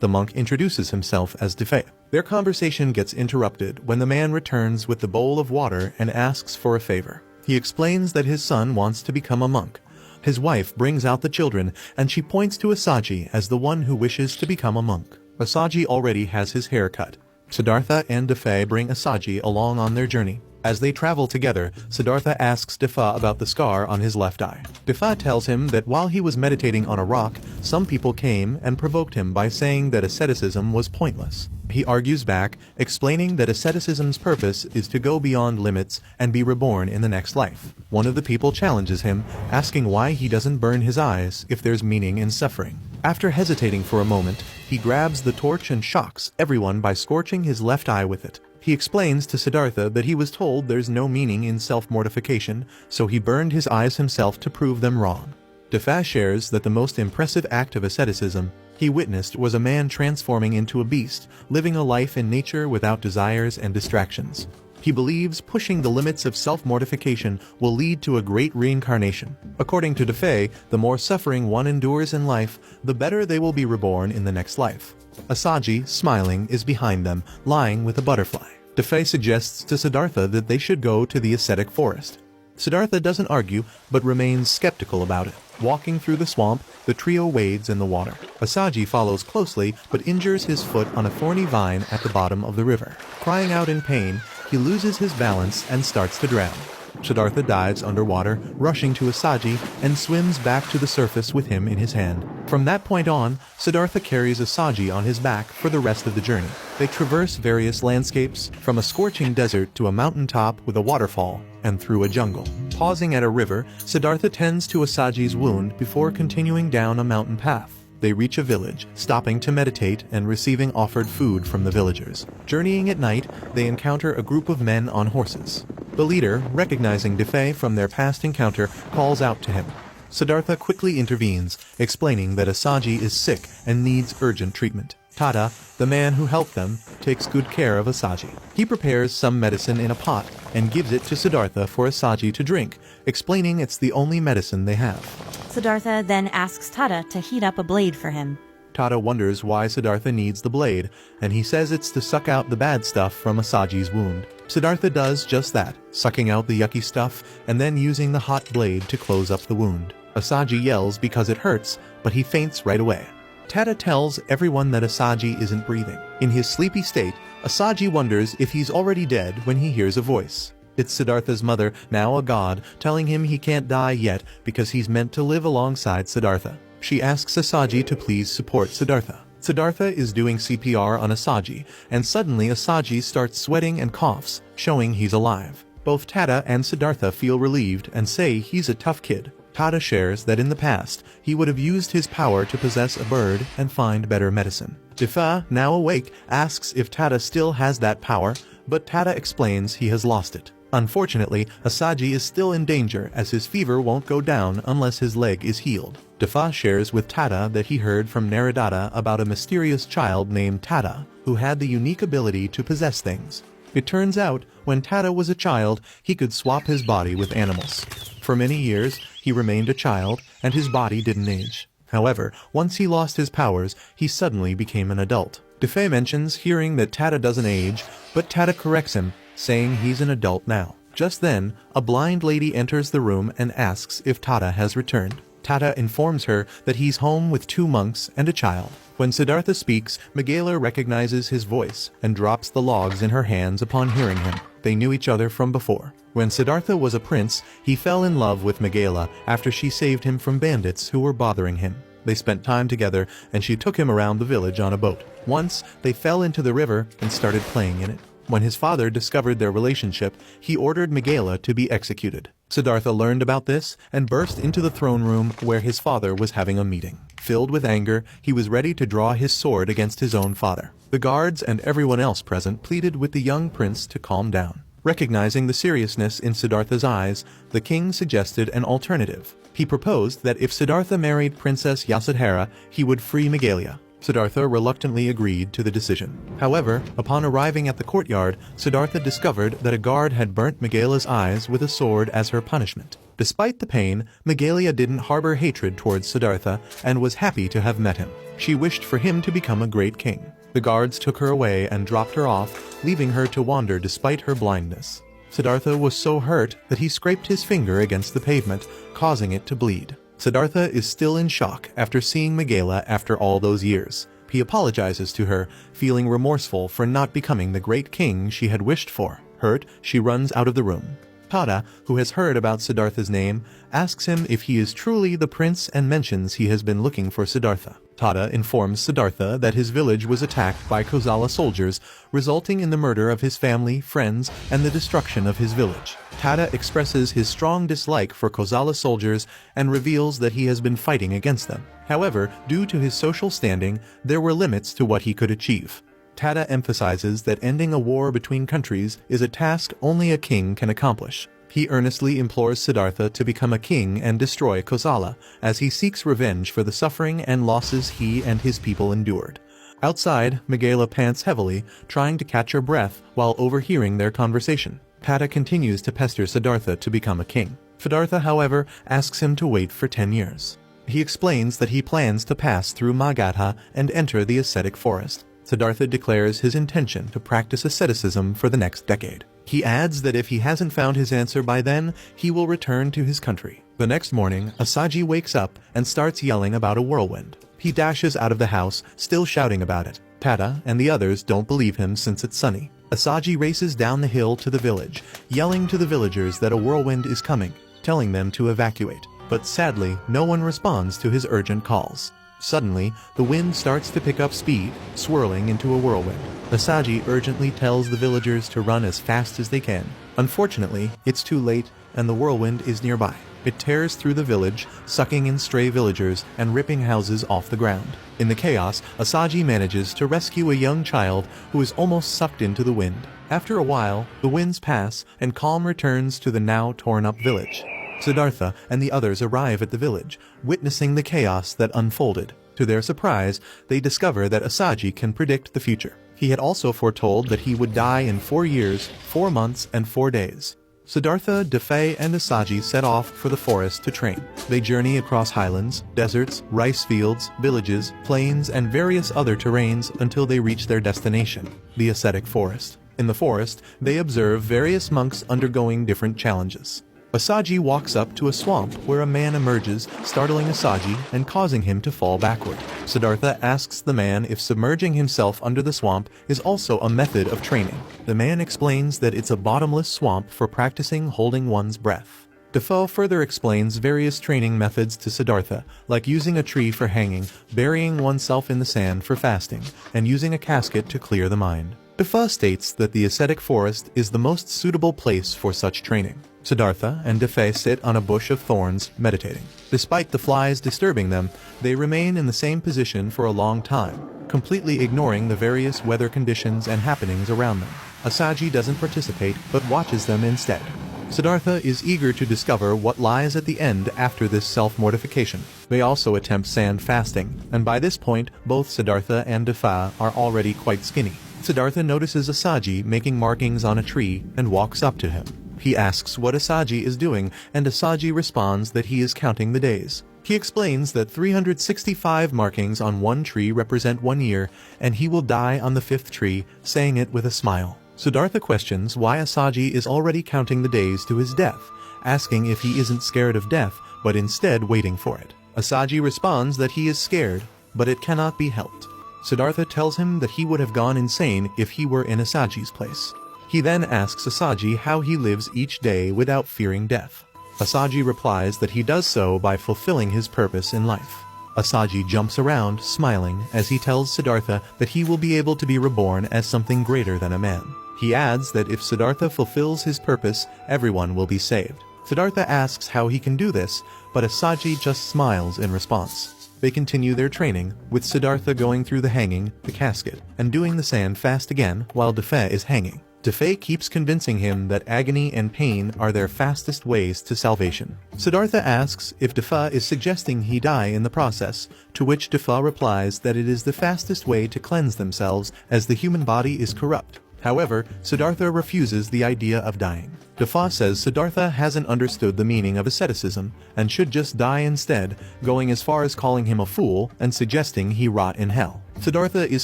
The monk introduces himself as Defei. Their conversation gets interrupted when the man returns with the bowl of water and asks for a favor. He explains that his son wants to become a monk. His wife brings out the children, and she points to Asaji as the one who wishes to become a monk. Asaji already has his hair cut. Siddhartha and Defei bring Asaji along on their journey. As they travel together, Siddhartha asks Defei about the scar on his left eye. Defei tells him that while he was meditating on a rock, some people came and provoked him by saying that asceticism was pointless. He argues back, explaining that asceticism's purpose is to go beyond limits and be reborn in the next life. One of the people challenges him, asking why he doesn't burn his eyes if there's meaning in suffering. After hesitating for a moment, he grabs the torch and shocks everyone by scorching his left eye with it. He explains to Siddhartha that he was told there's no meaning in self-mortification, so he burned his eyes himself to prove them wrong. Defei shares that the most impressive act of asceticism he witnessed was a man transforming into a beast, living a life in nature without desires and distractions. He believes pushing the limits of self-mortification will lead to a great reincarnation. According to Defei, the more suffering one endures in life, the better they will be reborn in the next life. Asaji, smiling, is behind them, lying with a butterfly. Defei suggests to Siddhartha that they should go to the ascetic forest. Siddhartha doesn't argue, but remains skeptical about it. Walking through the swamp, the trio wades in the water. Asaji follows closely, but injures his foot on a thorny vine at the bottom of the river. Crying out in pain, he loses his balance and starts to drown. Siddhartha dives underwater, rushing to Asaji, and swims back to the surface with him in his hand. From that point on, Siddhartha carries Asaji on his back for the rest of the journey. They traverse various landscapes, from a scorching desert to a mountaintop with a waterfall, and through a jungle. Pausing at a river, Siddhartha tends to Asaji's wound before continuing down a mountain path. They reach a village, stopping to meditate and receiving offered food from the villagers. Journeying at night, they encounter a group of men on horses. The leader, recognizing Defei from their past encounter, calls out to him. Siddhartha quickly intervenes, explaining that Asaji is sick and needs urgent treatment. Tada, the man who helped them, takes good care of Asaji. He prepares some medicine in a pot and gives it to Siddhartha for Asaji to drink, explaining it's the only medicine they have. Siddhartha then asks Tada to heat up a blade for him. Tada wonders why Siddhartha needs the blade, and he says it's to suck out the bad stuff from Asaji's wound. Siddhartha does just that, sucking out the yucky stuff and then using the hot blade to close up the wound. Asaji yells because it hurts, but he faints right away. Tada tells everyone that Asaji isn't breathing. In his sleepy state, Asaji wonders if he's already dead when he hears a voice. It's Siddhartha's mother, now a god, telling him he can't die yet because he's meant to live alongside Siddhartha. She asks Asaji to please support Siddhartha. Siddhartha is doing CPR on Asaji, and suddenly Asaji starts sweating and coughs, showing he's alive. Both Tada and Siddhartha feel relieved and say he's a tough kid. Tada shares that in the past, he would have used his power to possess a bird and find better medicine. Defei, now awake, asks if Tada still has that power, but Tada explains he has lost it. Unfortunately, Asaji is still in danger as his fever won't go down unless his leg is healed. Defei shares with Tada that he heard from Naradada about a mysterious child named Tada, who had the unique ability to possess things. It turns out, when Tada was a child, he could swap his body with animals. For many years, he remained a child, and his body didn't age. However, once he lost his powers, he suddenly became an adult. Defei mentions hearing that Tada doesn't age, but Tada corrects him, saying he's an adult now. Just then, a blind lady enters the room and asks if Tada has returned. Tada informs her that he's home with 2 monks and a child. When Siddhartha speaks, Megala recognizes his voice and drops the logs in her hands upon hearing him. They knew each other from before. When Siddhartha was a prince, he fell in love with Megala after she saved him from bandits who were bothering him. They spent time together, and she took him around the village on a boat. Once, they fell into the river and started playing in it. When his father discovered their relationship, he ordered Megala to be executed. Siddhartha learned about this and burst into the throne room where his father was having a meeting. Filled with anger, he was ready to draw his sword against his own father. The guards and everyone else present pleaded with the young prince to calm down. Recognizing the seriousness in Siddhartha's eyes, the king suggested an alternative. He proposed that if Siddhartha married Princess Yasudhara, he would free Megala. Siddhartha reluctantly agreed to the decision. However, upon arriving at the courtyard, Siddhartha discovered that a guard had burnt Megala's eyes with a sword as her punishment. Despite the pain, Megalia didn't harbor hatred towards Siddhartha and was happy to have met him. She wished for him to become a great king. The guards took her away and dropped her off, leaving her to wander despite her blindness. Siddhartha was so hurt that he scraped his finger against the pavement, causing it to bleed. Siddhartha is still in shock after seeing Megalia after all those years. He apologizes to her, feeling remorseful for not becoming the great king she had wished for. Hurt, she runs out of the room. Tada, who has heard about Siddhartha's name, asks him if he is truly the prince and mentions he has been looking for Siddhartha. Tada informs Siddhartha that his village was attacked by Kosala soldiers, resulting in the murder of his family, friends, and the destruction of his village. Tada expresses his strong dislike for Kosala soldiers and reveals that he has been fighting against them. However, due to his social standing, there were limits to what he could achieve. Tada emphasizes that ending a war between countries is a task only a king can accomplish. He earnestly implores Siddhartha to become a king and destroy Kosala, as he seeks revenge for the suffering and losses he and his people endured. Outside, Megalia pants heavily, trying to catch her breath while overhearing their conversation. Tada continues to pester Siddhartha to become a king. Siddhartha, however, asks him to wait for 10 years. He explains that he plans to pass through Magadha and enter the ascetic forest. Siddhartha declares his intention to practice asceticism for the next decade. He adds that if he hasn't found his answer by then, he will return to his country. The next morning, Asaji wakes up and starts yelling about a whirlwind. He dashes out of the house, still shouting about it. Tada and the others don't believe him since it's sunny. Asaji races down the hill to the village, yelling to the villagers that a whirlwind is coming, telling them to evacuate. But sadly, no one responds to his urgent calls. Suddenly, the wind starts to pick up speed, swirling into a whirlwind. Asaji urgently tells the villagers to run as fast as they can. Unfortunately, it's too late, and the whirlwind is nearby. It tears through the village, sucking in stray villagers and ripping houses off the ground. In the chaos, Asaji manages to rescue a young child who is almost sucked into the wind. After a while, the winds pass, and calm returns to the now torn-up village. Siddhartha and the others arrive at the village, witnessing the chaos that unfolded. To their surprise, they discover that Asaji can predict the future. He had also foretold that he would die in 4 years, 4 months, and 4 days. Siddhartha, Defei, and Asaji set off for the forest to train. They journey across highlands, deserts, rice fields, villages, plains, and various other terrains until they reach their destination, the ascetic forest. In the forest, they observe various monks undergoing different challenges. Asaji walks up to a swamp where a man emerges, startling Asaji and causing him to fall backward. Siddhartha asks the man if submerging himself under the swamp is also a method of training. The man explains that it's a bottomless swamp for practicing holding one's breath. Defoe further explains various training methods to Siddhartha, like using a tree for hanging, burying oneself in the sand for fasting, and using a casket to clear the mind. Defoe states that the ascetic forest is the most suitable place for such training. Siddhartha and Defei sit on a bush of thorns, meditating. Despite the flies disturbing them, they remain in the same position for a long time, completely ignoring the various weather conditions and happenings around them. Asaji doesn't participate, but watches them instead. Siddhartha is eager to discover what lies at the end after this self-mortification. They also attempt sand fasting, and by this point, both Siddhartha and Defei are already quite skinny. Siddhartha notices Asaji making markings on a tree and walks up to him. He asks what Asaji is doing, and Asaji responds that he is counting the days. He explains that 365 markings on one tree represent 1 year, and he will die on the 5th tree, saying it with a smile. Siddhartha questions why Asaji is already counting the days to his death, asking if he isn't scared of death, but instead waiting for it. Asaji responds that he is scared, but it cannot be helped. Siddhartha tells him that he would have gone insane if he were in Asaji's place. He then asks Asaji how he lives each day without fearing death. Asaji replies that he does so by fulfilling his purpose in life. Asaji jumps around, smiling, as he tells Siddhartha that he will be able to be reborn as something greater than a man. He adds that if Siddhartha fulfills his purpose, everyone will be saved. Siddhartha asks how he can do this, but Asaji just smiles in response. They continue their training, with Siddhartha going through the hanging, the casket, and doing the sand fast again while Defei is hanging. Defei keeps convincing him that agony and pain are their fastest ways to salvation. Siddhartha asks if Defei is suggesting he die in the process, to which Defei replies that it is the fastest way to cleanse themselves as the human body is corrupt. However, Siddhartha refuses the idea of dying. Defa says Siddhartha hasn't understood the meaning of asceticism and should just die instead, going as far as calling him a fool and suggesting he rot in hell. Siddhartha is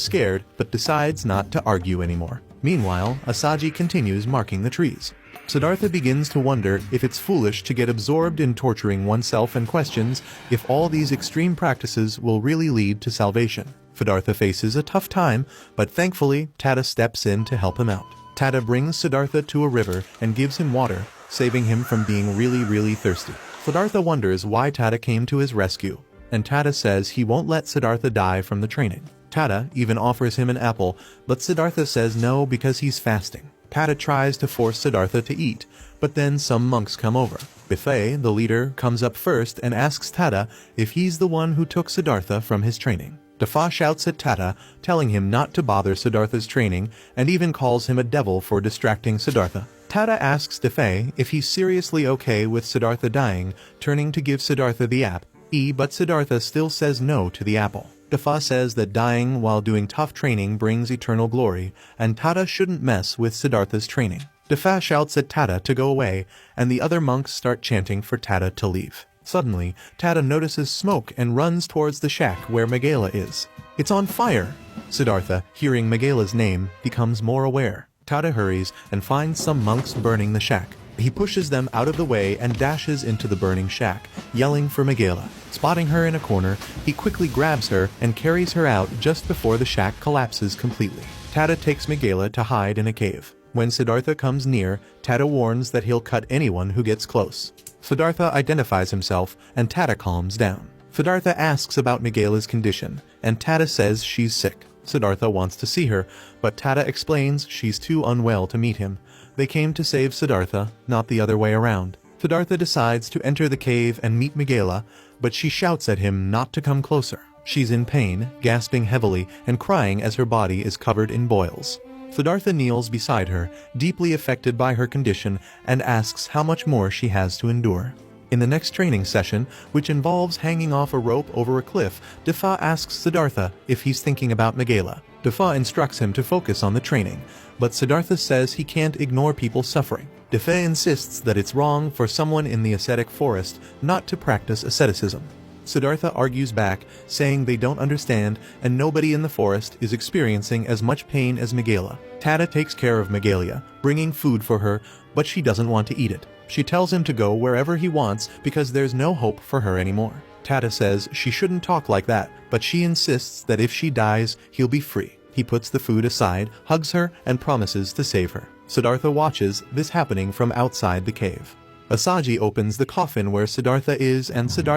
scared but decides not to argue anymore. Meanwhile, Asaji continues marking the trees. Siddhartha begins to wonder if it's foolish to get absorbed in torturing oneself and questions if all these extreme practices will really lead to salvation. Siddhartha faces a tough time, but thankfully, Tata steps in to help him out. Tata brings Siddhartha to a river and gives him water, saving him from being really thirsty. Siddhartha wonders why Tata came to his rescue, and Tata says he won't let Siddhartha die from the training. Tata even offers him an apple, but Siddhartha says no because he's fasting. Tata tries to force Siddhartha to eat, but then some monks come over. Bifei, the leader, comes up first and asks Tata if he's the one who took Siddhartha from his training. Defa shouts at Tata, telling him not to bother Siddhartha's training, and even calls him a devil for distracting Siddhartha. Tata asks Defei if he's seriously okay with Siddhartha dying, turning to give Siddhartha the app, but Siddhartha still says no to the apple. Defa says that dying while doing tough training brings eternal glory, and Tata shouldn't mess with Siddhartha's training. Defa shouts at Tata to go away, and the other monks start chanting for Tata to leave. Suddenly, Tata notices smoke and runs towards the shack where Megala is. It's on fire! Siddhartha, hearing Megala's name, becomes more aware. Tata hurries and finds some monks burning the shack. He pushes them out of the way and dashes into the burning shack, yelling for Megala. Spotting her in a corner, he quickly grabs her and carries her out just before the shack collapses completely. Tata takes Megala to hide in a cave. When Siddhartha comes near, Tata warns that he'll cut anyone who gets close. Siddhartha identifies himself, and Tata calms down. Siddhartha asks about Megala's condition, and Tata says she's sick. Siddhartha wants to see her, but Tata explains she's too unwell to meet him. They came to save Siddhartha, not the other way around. Siddhartha decides to enter the cave and meet Megala, but she shouts at him not to come closer. She's in pain, gasping heavily, and crying as her body is covered in boils. Siddhartha kneels beside her, deeply affected by her condition, and asks how much more she has to endure. In the next training session, which involves hanging off a rope over a cliff, Defa asks Siddhartha if he's thinking about Megala. Defa instructs him to focus on the training, but Siddhartha says he can't ignore people suffering. Defa insists that it's wrong for someone in the ascetic forest not to practice asceticism. Siddhartha argues back, saying they don't understand and nobody in the forest is experiencing as much pain as Megala. Tata takes care of Megala, bringing food for her, but she doesn't want to eat it. She tells him to go wherever he wants because there's no hope for her anymore. Tata says she shouldn't talk like that, but she insists that if she dies, he'll be free. He puts the food aside, hugs her, and promises to save her. Siddhartha watches this happening from outside the cave. Asaji opens the coffin where Siddhartha is, and Siddhartha